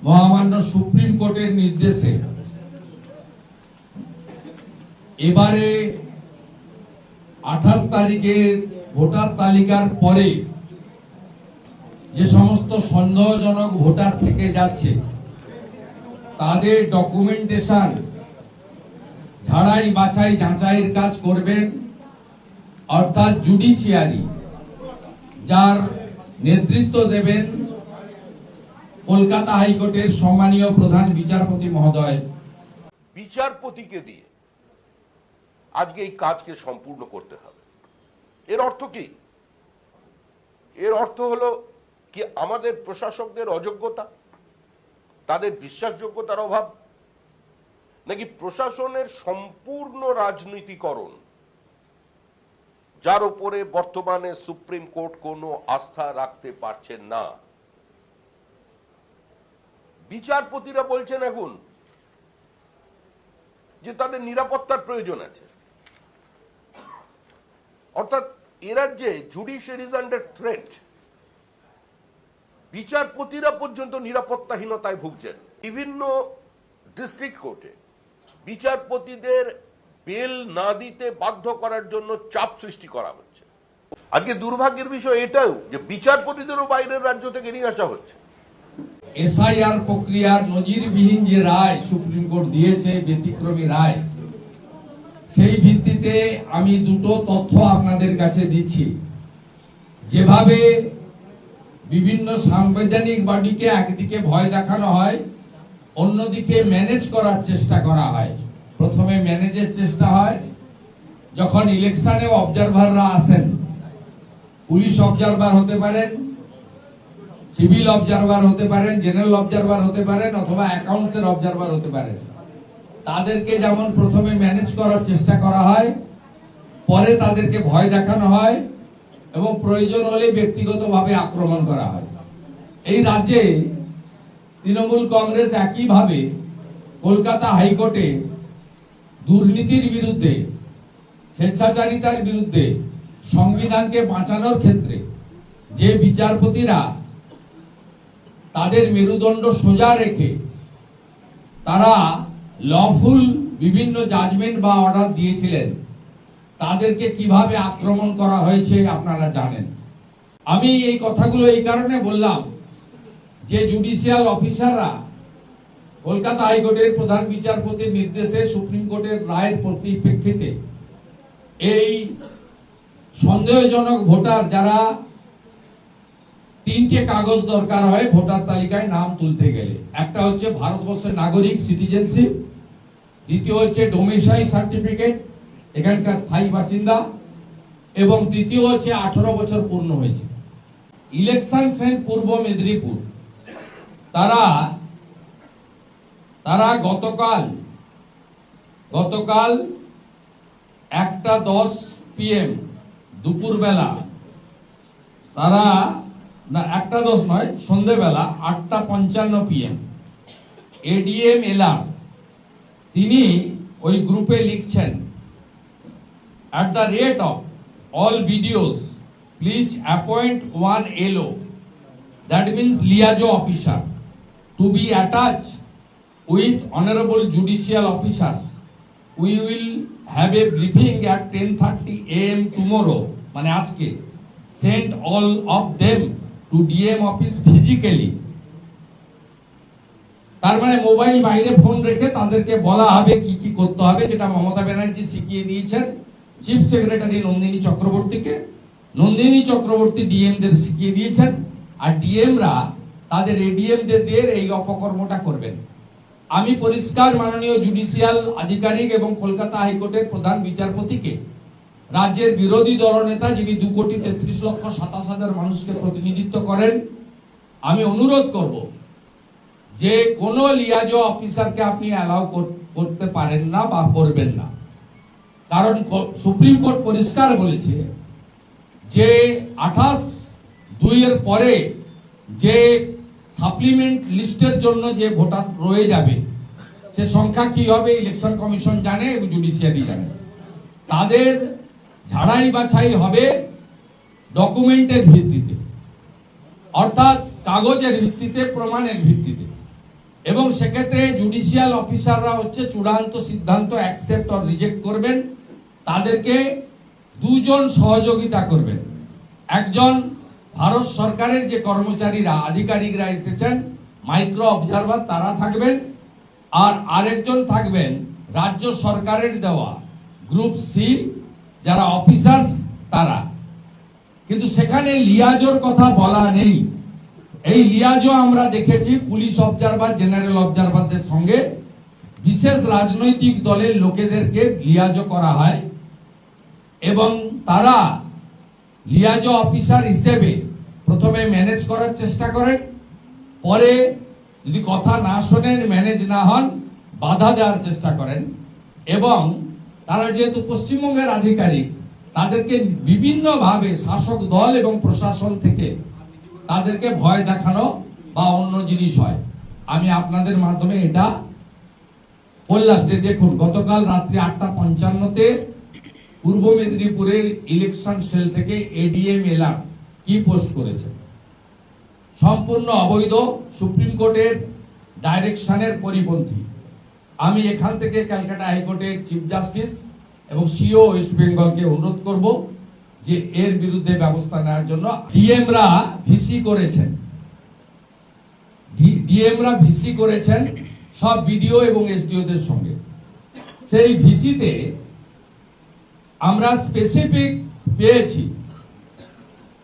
মহামান্য সুপ্রিম কোর্টের নির্দেশে এবারে 28 তারিখের ভোটার তালিকার পরে যে সমস্ত সন্দেহজনক ভোটার থেকে যাচ্ছে তাদের ডকুমেন্টেশন ঝাড়াই বাছাই যাচাইয়ের কাজ করবেন অর্থাৎ জুডিশিয়ারি, যার নেতৃত্ব দেবেন কলকাতা হাইকোর্টের সম্মানীয় প্রধান বিচারপতি মহোদয়। বিচারপতিকে দিয়ে আজকে এই কাজকে সম্পূর্ণ করতে হবে। এর অর্থ কি? এর অর্থ হলো কি আমাদের প্রশাসকদের অযোগ্যতা, তাদের বিশ্বাসযোগ্যতার অভাব, নাকি প্রশাসনের সম্পূর্ণ রাজনীতিকরণ, যার উপরে বর্তমানে সুপ্রিম কোর্ট কোনো আস্থা রাখতে পারছেন না। বিচারপতিরা বলছেন এখন যে তাদের নিরাপত্তার প্রয়োজন আছে, অর্থাৎ এ রাজ্যে জুডিশিয়ারি ইজ আন্ডার থ্রেট। বিচারপতিরা পর্যন্ত নিরাপত্তাহীনতায় ভুগছেন। বিভিন্ন ডিস্ট্রিক্ট কোর্টে বিচারপতিদের বেল না দিতে বাধ্য করার জন্য চাপ সৃষ্টি করা হচ্ছে। আজকে দুর্ভাগ্যের বিষয় এটাও যে বিচারপতিদেরও বাইরের রাজ্য থেকে নিয়ে আসা হচ্ছে। এসআইআর প্রক্রিয়ার নজিরবিহীন যে রায় সুপ্রিম কোর্ট দিয়েছে, ব্যতিক্রমী রায়, সেই ভিত্তিতে আমি দুটো তথ্য আপনাদের কাছে দিচ্ছি। যেভাবে বিভিন্ন সাংবিধানিক বডিকে একদিকে ভয় দেখানো হয়, অন্যদিকে ম্যানেজ করার চেষ্টা করা হয়। প্রথমে ম্যানেজের চেষ্টা হয় যখন ইলেকশনে অবজারভাররা আসেন। পুলিশ অবজারভার হতে পারেন, সিভিল অবজারভার হতে পারেন, জেনারেল অবজারভার হতে পারেন, অথবা অ্যাকাউন্টসের অবজারভার হতে পারেন। তাদেরকে যেমন প্রথমে ম্যানেজ করার চেষ্টা করা হয়, পরে তাদেরকে ভয় দেখানো হয় এবং প্রয়োজন হলে ব্যক্তিগতভাবে আক্রমণ করা হয়। এই রাজ্যে তৃণমূল কংগ্রেস একইভাবে কলকাতা হাইকোর্টে দুর্নীতির বিরুদ্ধে, স্বেচ্ছাচারিতার বিরুদ্ধে, সংবিধানকে বাঁচানোর ক্ষেত্রে যে বিচারপতিরা তাদের মেরুদণ্ড সোজা রেখে তারা লফুল বিভিন্ন জাজমেন্ট বা অর্ডার দিয়েছিলেন, তাদেরকে কিভাবে আক্রমণ করা হয়েছে আপনারা জানেন। আমি এই কথাগুলো এই কারণে বললাম যে জুডিশিয়াল অফিসাররা কলকাতা হাইকোর্টের প্রধান বিচারপতির নির্দেশে সুপ্রিম কোর্টের রায়ের পরিপ্রেক্ষিতে এই সন্দেহজনক ভোটার, যারা তিনটে কাগজ দরকার হয় ভোটার তালিকায় নাম তুলতে গেলে, একটা হচ্ছে ভারতবর্ষের নাগরিক সিটিজেনশিপ, দ্বিতীয় হচ্ছে ডোমিসাইল সার্টিফিকেট, এখানকার স্থায়ী বাসিন্দা, এবং তৃতীয় হচ্ছে 18 বছর পূর্ণ হয়েছে। ইলেকশন সেল পূর্ব মেদিনীপুর তারা গতকাল 1:10 PM দুপুরবেলা, তারা না 1:10 নয়, সন্ধ্যেবেলা 8:55 PM এডিএম এলআর তিনি ওই গ্রুপে লিখছেন, at the rate of all videos please appoint one LO, that means liaison officer, to be attached with honorable judicial officers. We will have a briefing at 10:30 AM tomorrow, মানে আজকে, send all of them to DM office physically. তার মানে mobile বাইরে phone রেখে তাদেরকে বলা হবে কি কি করতে হবে, যেটা মমতা ব্যানার্জি শিখিয়ে দিয়েছেন চিফ সেক্রেটারি নন্দিনী চক্রবর্তীকে। নন্দিনী চক্রবর্তী ডিএমদের শিখিয়ে দিয়েছেন, আর ডিএমরা তাদের এডিএমদের দিয়ে এই অপকর্মটা করবেন। আমি পরিষ্কার মাননীয় জুডিশিয়াল আধিকারিক এবং কলকাতা হাইকোর্টের প্রধান বিচারপতিকে, রাজ্যের বিরোধী দলনেতা যিনি 2,33,27,000 মানুষকে প্রতিনিধিত্ব করেন, আমি অনুরোধ করব যে কোনো লিয়াজো অফিসারকে আপনি অ্যালাউ করতে পারেন না বা করবেন না। কারণ সুপ্রিম কোর্ট পরিষ্কার বলেছে যে 28/2 এর পরে যে সাপ্লিমেন্ট লিস্টের জন্য যে ভোটার রয়ে যাবে, সে সংখ্যা কি হবে ইলেকশন কমিশন জানে এবং জুডিশিয়ারি জানে। তাদের ঝাড়াই বাছাই হবে ডকুমেন্টের ভিত্তিতে, অর্থাৎ কাগজের ভিত্তিতে, প্রমাণের ভিত্তিতে। এবং সেক্ষেত্রে জুডিশিয়াল অফিসাররা হচ্ছে চূড়ান্ত সিদ্ধান্ত অ্যাকসেপ্ট অর রিজেক্ট করবেন। তাদেরকে দুজন সহযোগিতা করবেন, একজন ভারত সরকারের যে কর্মচারীরা আধিকারিকরা এসেছেন মাইক্রো অবজারভার তারা থাকবেন, আর আরেকজন থাকবেন রাজ্য সরকারের দেওয়া গ্রুপ সি যারা অফিসার্স তারা। কিন্তু সেখানে লিয়াজোর কথা বলা নেই। এই লিয়াজো আমরা দেখেছি পুলিশ অবজারভার জেনারেল অবজারভারদের সঙ্গে বিশেষ রাজনৈতিক দলের লোকেদেরকে লিয়াজো করা হয় এবং তারা লিয়াজো অফিসার হিসেবে প্রথমে ম্যানেজ করার চেষ্টা করেন, পরে যদি কথা না শোনেন ম্যানেজ না হন বাধা দেওয়ার চেষ্টা করেন। এবং তারা যেহেতু পশ্চিমবঙ্গের আধিকারিক তাদেরকে বিভিন্নভাবে শাসক দল এবং প্রশাসন থেকে তাদেরকে ভয় দেখানো বা অন্য জিনিস হয়। আমি আপনাদের মাধ্যমে এটা বললাম যে দেখুন, গতকাল রাত্রি 8:55-তে পূর্ব মেদিনীপুরের ইলেকশন সেল থেকে এডিএম এলাম কি পোস্ট করেছে, সম্পূর্ণ অবৈধ, সুপ্রিম কোর্টের ডাইরেকশনের পরিপন্থী। আমি এখান থেকে ক্যালকাটা হাইকোর্টের চিফ জাস্টিস এবং সিও ওয়েস্ট বেঙ্গলকে অনুরোধ করব যে এর বিরুদ্ধে ব্যবস্থা নেওয়ার জন্য। ডিএমরা ভিসি করেছেন সব বিডিও এবং এসডিওদের সঙ্গে। সেই ভিসিতে আমরা স্পেসিফিক পেয়েছি,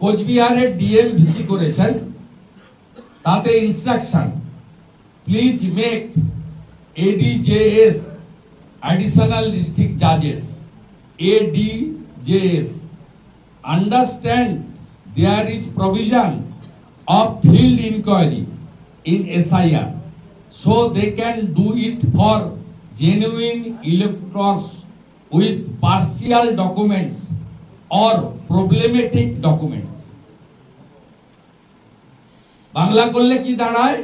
কোচবিহারের ডিএম ভিসি করেছেন, তাতে instruction please make ADJS additional district judges ADJS understand there is provision of field inquiry in SIR so they can do it for genuine electors with partial documents or problematic documents. Bangla করলে কি দাঁড়ায়?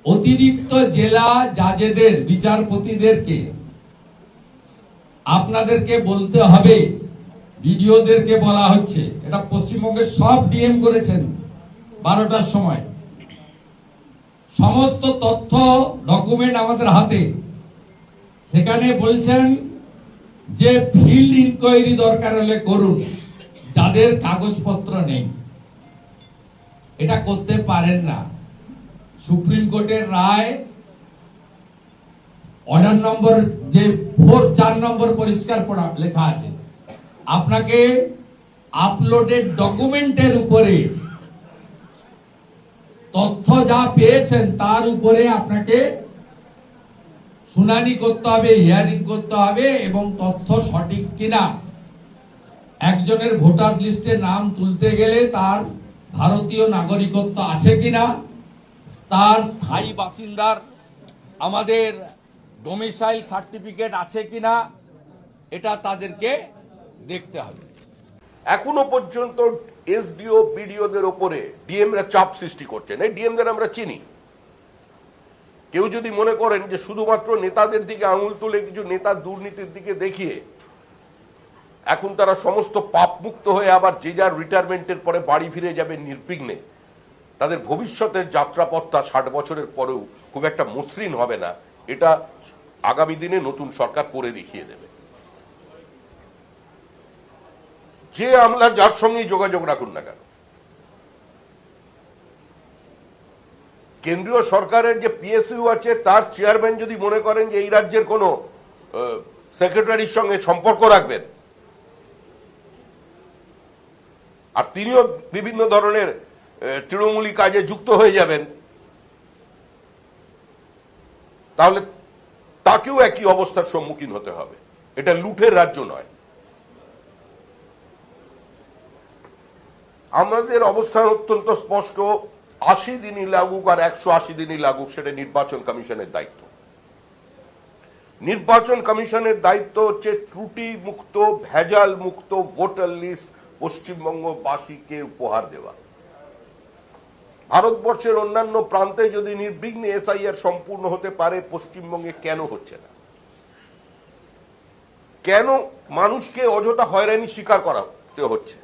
অতিরিক্ত জেলা জাজেদের বিচারপতিদেরকে আপনাদেরকে বলতে হবে, ভিডিওদেরকে বলা হচ্ছে, এটা পশ্চিমবঙ্গের সব ডিএম করেছেন 12টার সময়, সমস্ত তথ্য ডকুমেন্ট আমাদের হাতে। সেখানে বলছেন যে ফিল্ড ইনকোয়ারি দরকার হলে করুন, যাদের কাগজপত্র নেই এটা করতে পারেন না। সুপ্রিম কোর্টের রায় অর্ডার নম্বর যে 4 নম্বর পরিষ্কার পড়া লেখা আছে, আপনাকে আপলোডেড ডকুমেন্টের উপরে তথ্য যা পেয়েছেন তার উপরে আপনাকে শুনানি করতে হবে, হিয়ারিং করতে হবে এবং তথ্য সঠিক কিনা। একজনের ভোটার লিস্টে নাম তুলতে গেলে তার ভারতীয় নাগরিকত্ব আছে কিনা, তার স্থায়ী বাসিন্দার আমাদের ডোমিসাইল সার্টিফিকেট আছে কিনা, এটা তাদেরকে দেখতে হবে। এখনো পর্যন্ত এসডিও বিডিওদের উপরে ডিএমরা চাপ সৃষ্টি করছেন। এই ডিএমদের আমরা চিনি। কেউ যদি মনে করেন যে শুধুমাত্র নেতাদের দিকে আঙুল তুলে কিছু নেতার দুর্নীতির দিকে দেখিয়ে এখন তারা সমস্ত পাপ মুক্ত হয়ে আবার যে যার রিটায়ারমেন্টের পরে বাড়ি ফিরে যাবে নির্বিঘ্নে, তাদের ভবিষ্যতের যাত্রাপথটা 60 বছরের পরেও খুব একটা মসৃণ হবে না, এটা আগামী দিনে নতুন সরকার করে দেখিয়ে দেবে। যে আমলা যার সঙ্গেই যোগাযোগ রাখুন না কেন, কেন্দ্রীয় সরকারের যে পিএসইউ আছে তার চেয়ারম্যান যদি মনে করেন যে এই রাজ্যের কোন সেক্রেটারির সঙ্গে সম্পর্ক রাখবেন আর তিনিও বিভিন্ন ধরনের তৃণমূলী কাজে যুক্ত হয়ে যাবেন, তাহলে তাকেও একই অবস্থার সম্মুখীন হতে হবে। এটা লুঠের রাজ্য নয়। আমাদের অবস্থান অত্যন্ত স্পষ্ট, 80 দিনই লাগুক আর 180 দিনই লাগুক সেটা নির্বাচন কমিশনের দায়িত্ব। নির্বাচন কমিশনের দায়িত্ব হচ্ছে ত্রুটি মুক্ত, ভেজাল মুক্ত ভোটার লিস্ট পশ্চিমবঙ্গবাসীকে উপহার দেওয়া। ভারতবর্ষের অন্যান্য প্রান্তে যদি নির্বিঘ্নে এসআইআর সম্পূর্ণ হতে পারে, পশ্চিমবঙ্গে কেন হচ্ছে না? কেন মানুষকে অযথা হয়রানি স্বীকার করাতে হচ্ছে?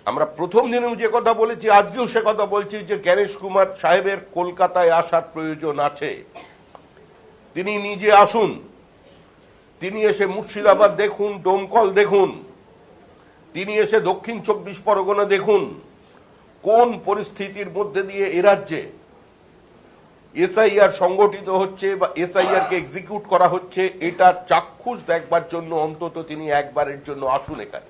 আমরা প্রথম দিনেও যে কথা বলেছি, আজকেও সে কথা বলছি যে জ্ঞানেশ কুমার সাহেবের কলকাতায় আসার প্রয়োজন আছে। তিনি নিজে আসুন, তিনি এসে মুর্শিদাবাদ দেখুন, ডোমকল দেখুন, তিনি এসে দক্ষিণ 24 পরগনা দেখুন কোন পরিস্থিতির মধ্যে দিয়ে এ রাজ্যে এসআইআর সংগঠিত হচ্ছে বা এসআইআর কে এক্সিকিউট করা হচ্ছে। এটা চাক্ষুষ দেখবার জন্য অন্তত তিনি একবারের জন্য আসুন এখানে।